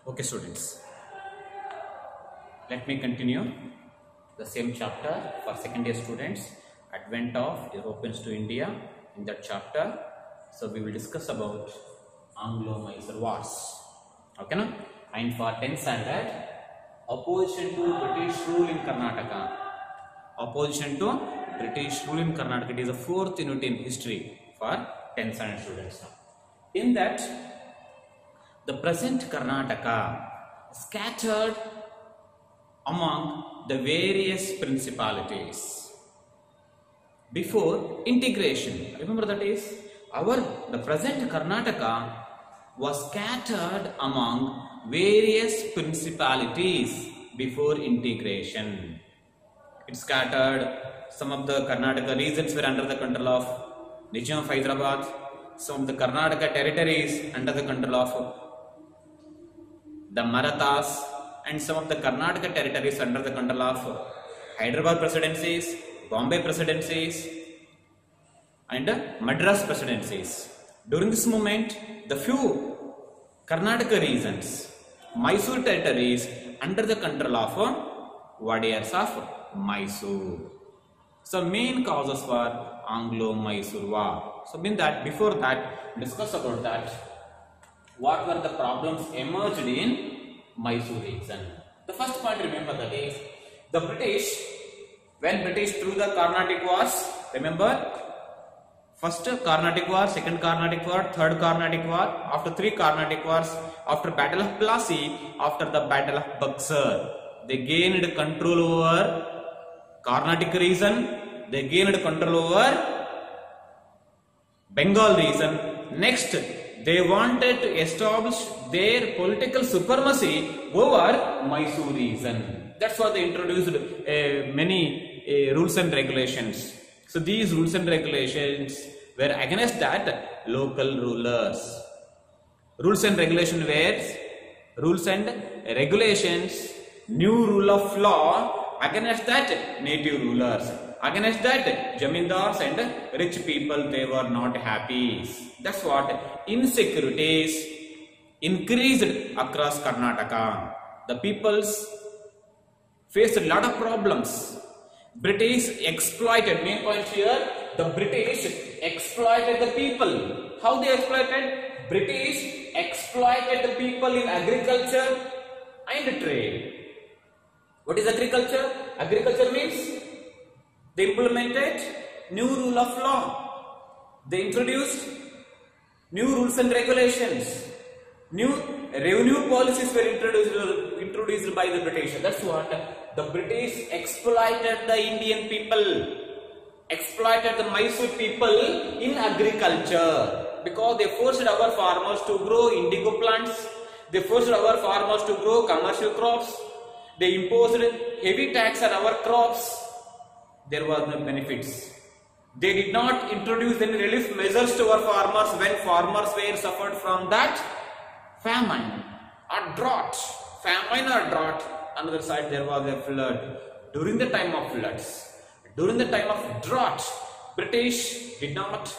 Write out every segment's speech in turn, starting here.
Okay, students, let me continue the same chapter for second year students, Advent of Europeans to India. In that chapter, so we will discuss about Anglo-Mysore Wars. Okay, no? And for 10th standard, opposition to British rule in Karnataka. Opposition to British rule in Karnataka. It is the fourth unit in history for 10th standard students. In that, the present Karnataka scattered among the various principalities before integration. Remember that is the present Karnataka was scattered among various principalities before integration. It scattered. Some of the Karnataka regions were under the control of Nizam of Hyderabad. Some of the Karnataka territories under the control of the Marathas, and some of the Karnataka territories under the control of Hyderabad presidencies, Bombay presidencies, and Madras presidencies. During this moment, the few Karnataka regions, Mysore territories under the control of Wadiyars of Mysore. So main causes for Anglo-Mysore War. So mean that before that, discuss about that. What were the problems emerged in Mysore region? The first point, remember, that is the British, when British threw the Carnatic Wars, remember, first Carnatic War, second Carnatic War, third Carnatic War, after three Carnatic Wars, after Battle of Plassey, after the Battle of Buxar, they gained control over Carnatic region, they gained control over Bengal region. Next, they wanted to establish their political supremacy over Mysore region. That's why they introduced many rules and regulations. So these rules and regulations were against that local rulers. Rules and regulations new rule of law against that native rulers. Against that, Jamindars and rich people, they were not happy. That's what insecurities increased across Karnataka. The peoples faced a lot of problems. British exploited, main point here, the British exploited the people. How they exploited? British exploited the people in agriculture and trade. What is agriculture? Agriculture means they implemented new rule of law. They introduced new rules and regulations. New revenue policies were introduced by the British. That's what the British exploited the Indian people, exploited the Mysore people in agriculture, because they forced our farmers to grow indigo plants. They forced our farmers to grow commercial crops. They imposed heavy tax on our crops. There was no benefits. They did not introduce any relief measures to our farmers when farmers were suffered from that famine or drought. Famine or drought. Another side, there was a flood. During the time of floods, during the time of drought, British did not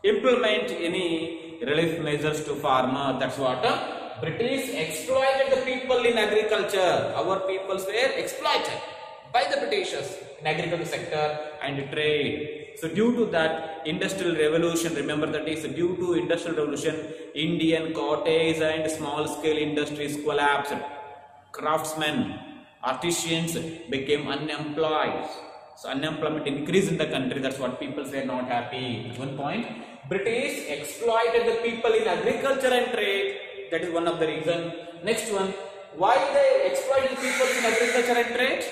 implement any relief measures to farmers. That's what British exploited the people in agriculture. Our peoples were exploited by the Britishers in agriculture sector and trade. So due to that industrial revolution, remember that is due to industrial revolution, Indian cottage and small scale industries collapsed. Craftsmen, artisans became unemployed. So unemployment increased in the country. That's what people were not happy. One point, British exploited the people in agriculture and trade. That is one of the reasons. Next one, why they exploited people in agriculture and trade?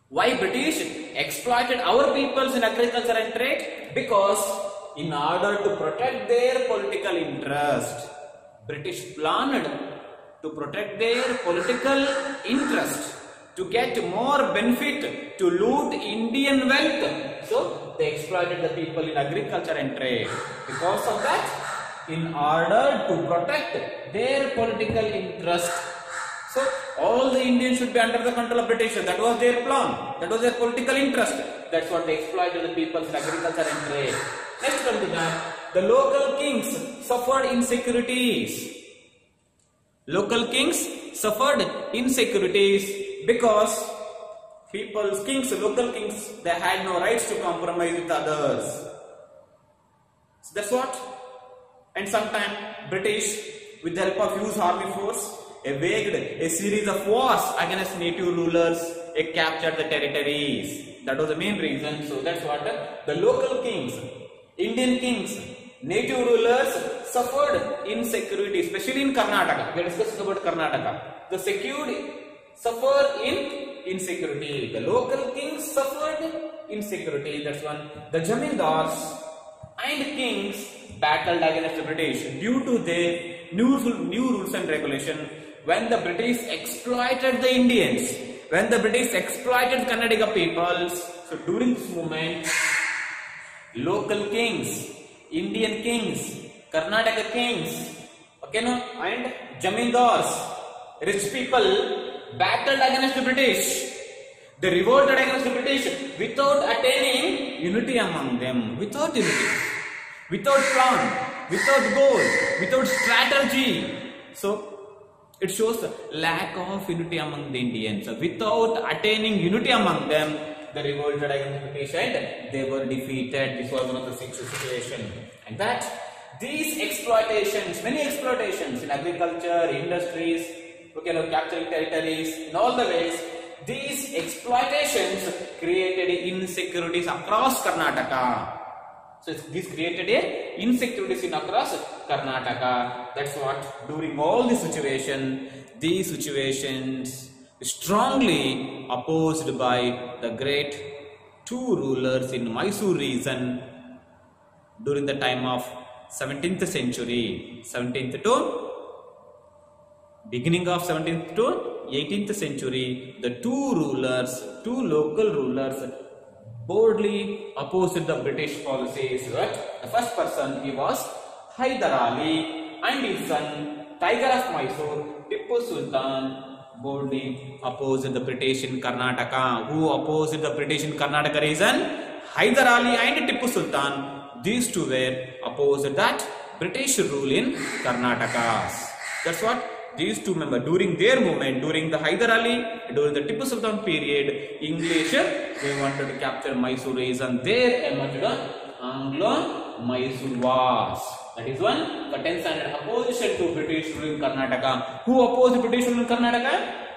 Why British exploited our peoples in agriculture and trade? Because in order to protect their political interest, British planned to protect their political interest, to get more benefit, to loot Indian wealth. So they exploited the people in agriculture and trade. Because of that, in order to protect their political interest, so all the Indians should be under the control of British. That was their plan. That was their political interest. That's what they exploited the people in agriculture and trade. Next come to that, the local kings suffered insecurities. Local kings suffered insecurities because local kings, they had no rights to compromise with others. So that's what. And sometime British, with the help of huge army force, waged a series of wars against native rulers, captured the territories. That was the main reason. So that's what the local kings, Indian kings, native rulers suffered insecurity, especially in Karnataka. We are discussing about Karnataka. The suffered in insecurity. The local kings suffered insecurity. That's one. The Jamindars and kings battled against the British due to their new rules and regulation. When the British exploited the Indians, when the British exploited Kannadiga peoples, so during this movement, local kings, Indian kings, Karnataka kings, okay, no, and Jamindars, rich people, battled against the British. They revolted against the British without attaining unity among them, without unity, without plan, without goal, without strategy. So it shows the lack of unity among the Indians. Without attaining unity among them, they revolted against the British and they were defeated. This was one of the situations. And that these exploitations, many exploitations in agriculture, industries, okay, capturing territories, in all the ways, these exploitations created insecurities across Karnataka. So this created a insecurities in across Karnataka. That's what, during all these situations strongly opposed by the great two rulers in Mysore region during the time of 17th century, 17th to beginning of 17th to 18th century, the two local rulers boldly opposed the British policies. Right? The first person, he was Hyder Ali, and his son, Tiger of Mysore, Tipu Sultan, boldly opposed the British in Karnataka. Who opposed the British in Karnataka region? Hyder Ali and Tipu Sultan. These two were opposed that British rule in Karnataka. That's what. These two members, during their movement, during the Hyder Ali, during the Tipu Sultan period, English, they wanted to capture Mysore region. There emerged Anglo-Mysore Wars. That is one. The 10th standard opposition to British rule in Karnataka. Who opposed British rule in Karnataka?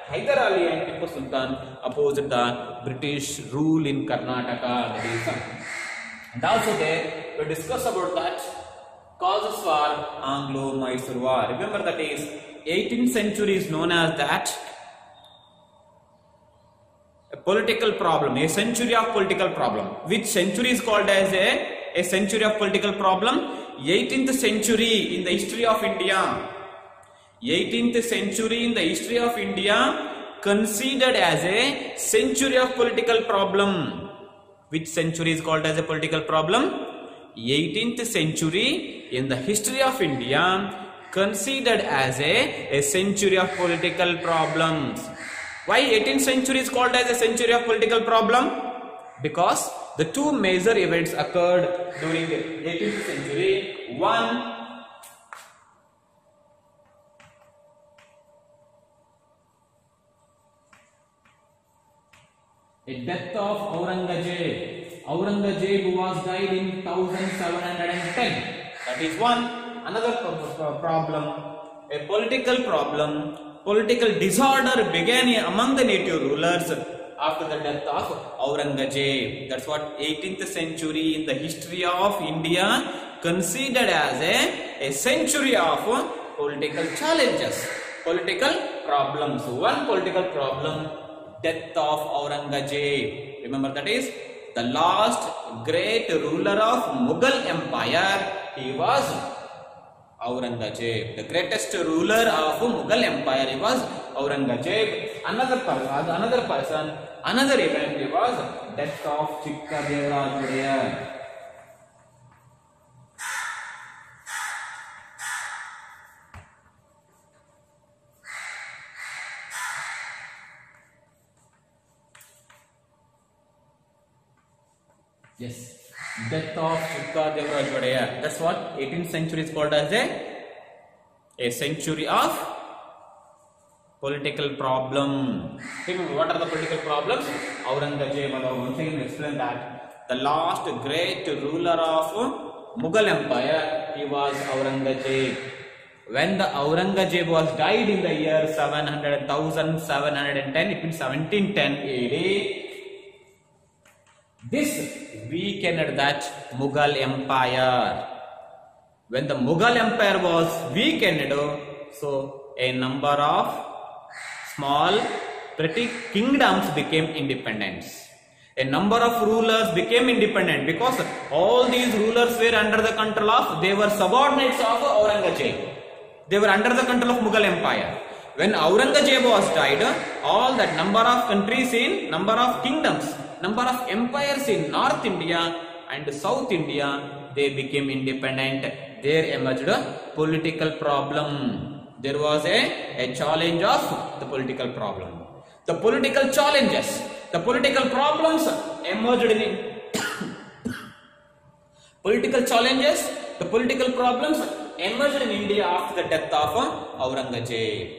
Hyder Ali and Tipu Sultan opposed the British rule in Karnataka. That is one. And also there, we discuss about that causes for Anglo-Mysore War. Remember, that is 18th century is known as that a political problem, a century of political problem. Which century is called as a century of political problem? 18th century in the history of India. 18th century in the history of India considered as a century of political problem. Which century is called as a political problem? 18th century in the history of India considered as a century of political problems. Why 18th century is called as a century of political problem? Because the two major events occurred during the 18th century. One, a death of Aurangzeb. Aurangzeb was died in 1710. That is one. Another problem, a political disorder began among the native rulers after the death of Aurangzeb. That's what 18th century in the history of India considered as a century of political challenges, political problems. One political problem, death of Aurangzeb. Remember, that is the last great ruler of Mughal Empire. He was Aurangzeb, the greatest ruler of Mughal Empire. He was Aurangzeb. Another person, another event, he was death of Chikka Devaraj Odayar. Yes. Death of Chikka Devaraj Odayar. That's what 18th century is called as a century of political problem. Remember, what are the political problems? Aurangzeb, once again explain that the last great ruler of Mughal Empire, he was Aurangzeb. When the Aurangzeb was died in the year 1710, it means 1710 AD, this weakened that Mughal Empire. When the Mughal Empire was weakened, so a number of small petty kingdoms became independent. A number of rulers became independent because all these rulers were under the control of, they were subordinates of Aurangzeb. They were under the control of Mughal Empire. When Aurangzeb was died, all that number of countries in, number of kingdoms, number of empires in North India and South India, they became independent. There emerged a political problem. There was a challenge of the political problem. The political challenges, the political problems emerged in political challenges, the political problems emerged in India after the death of Aurangzeb.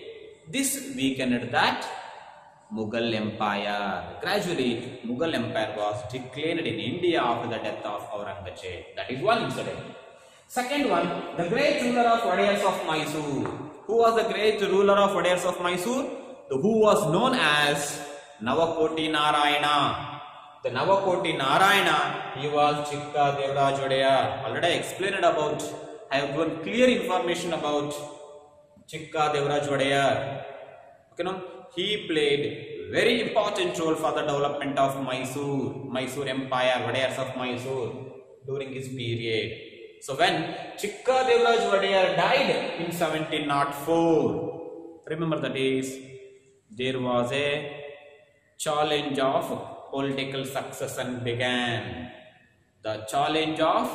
This weakened that Mughal Empire. Gradually, Mughal Empire was declared in India after the death of Aurangzeb. That is one incident. Second one, the great ruler of Wadiyars of Mysore. Who was the great ruler of Wadiyars of Mysore? Who was known as Navakoti Narayana. The Navakoti Narayana, he was Chikka Devraj Wadiyar. Already I explained about, I have given clear information about Chikka Devraj Wadiyar. Okay, no? He played very important role for the development of Mysore Empire, Wadiyars of Mysore during his period. So when Chikka Devraj Wadiyar died in 1704, remember that is, there was a challenge of political succession began. The challenge of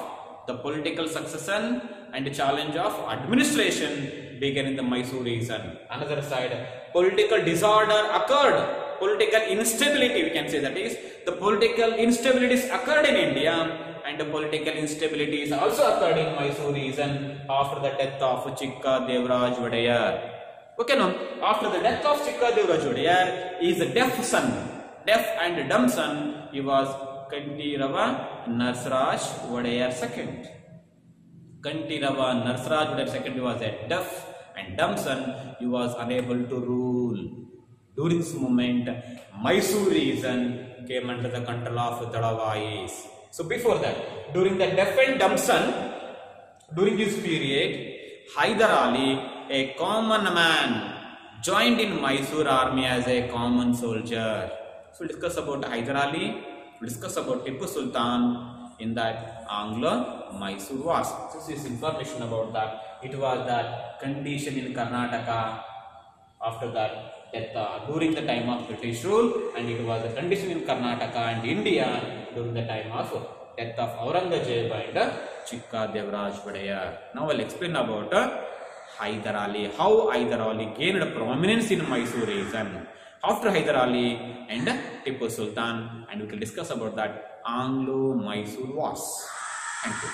the political succession and the challenge of administration began in the Mysore region. Another side, political disorder occurred. Political instability, we can say, that is, the political instabilities occurred in India, and the political instabilities also occurred in Mysore region after the death of Chikka Devraj Wadiyar. Okay, now, after the death of Chikka Devraj Wadiyar, his deaf son, deaf and dumb son, he was Kantirava Narsaraj Wadiyar II. Kantirava Narsaraj Wadiyar II was a deaf and dumb son. He was unable to rule. During this moment, Mysore region came under the control of Dadavais. So before that, during the deaf and dumb son, during this period, Hyder Ali, a common man, joined in Mysore army as a common soldier. So we'll discuss about Hyder Ali, we'll discuss about Tipu Sultan in that Anglo-Mysore Wars. So this is information about that. It was that condition in Karnataka after that death during the time of British rule, and it was a condition in Karnataka and India during the time of death of Aurangzeb and Chikka Devraj Wadiyar. Now I will explain about Hyder Ali, how Hyder Ali gained prominence in Mysore region after Hyder Ali and Tipu Sultan, and we will discuss about that Anglo-Mysore Wars. Thank you.